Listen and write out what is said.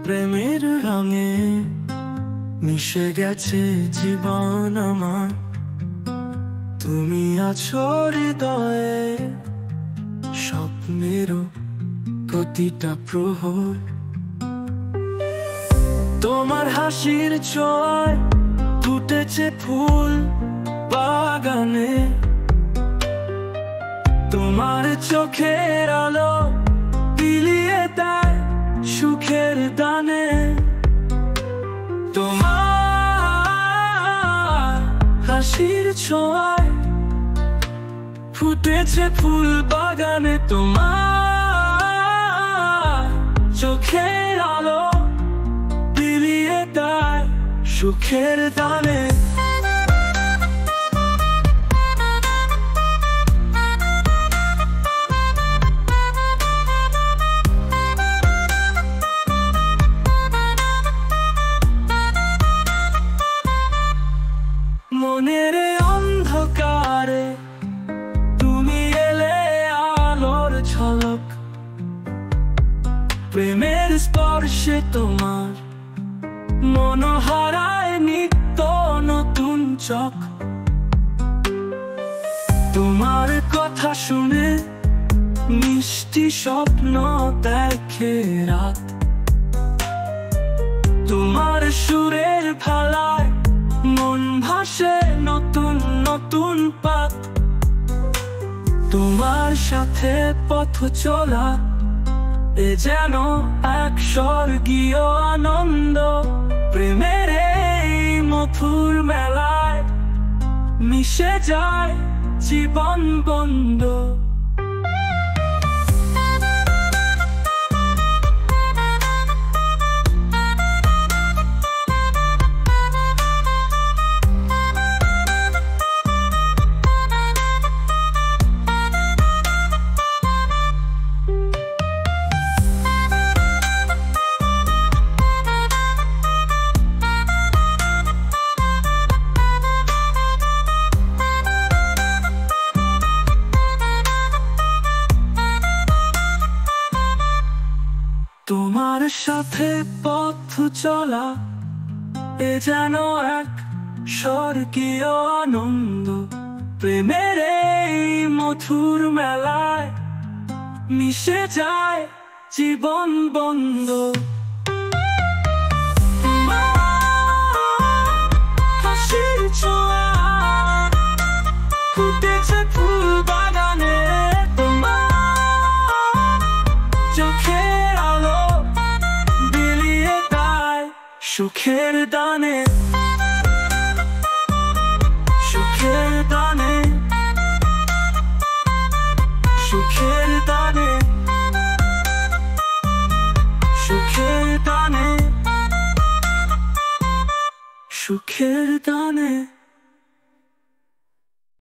প্রেমের রঙে মিশে গেছে জীবন আমার। তুমি আছো হৃদয়ে, স্বপ্নেরও প্রতিটা প্রহর। তোমার হাসির ছোঁয়ায় ফুটেছে ফুল বাগানে, তোমার চোখের আলো বিলিয়ে দেয় সুখের দানে। তোমার হাসির ছোঁয়ায় ফুটেছে ফুল বাগানে, তোমার চোখের আলো বিলিয়ে দেয় সুখের দানে। মনের অন্ধকারে তুমি এলে আলোর ঝলক, প্রেমের স্পর্শে তোমার মন হারায় নিত্য নতুন চোখ। তোমার কথা শুনে মিষ্টি স্বপ্ন দেখে রাত, তোমার সুরের ভালায় মন ভাসে নতুন নতুন পাত। তোমার সাথে পথ চলা এ যেন এক স্বর্গীয় আনন্দ। প্রেমের এই মধুর মেলায় মিশে যায় জীবন বন্ধ। তোমার সাথে পথ চলা এ যেন এক স্বর্গীয় আনন্দ। প্রেমের এই মধুর মেলায় মিশে যায় জীবন বন্ধ। হাসির ছোঁয়ায় ফুটেছে ফুল বাগানে, সুখের দানে, সুখের দানে, সুখের দানে, সুখের দানে, সুখের দানে।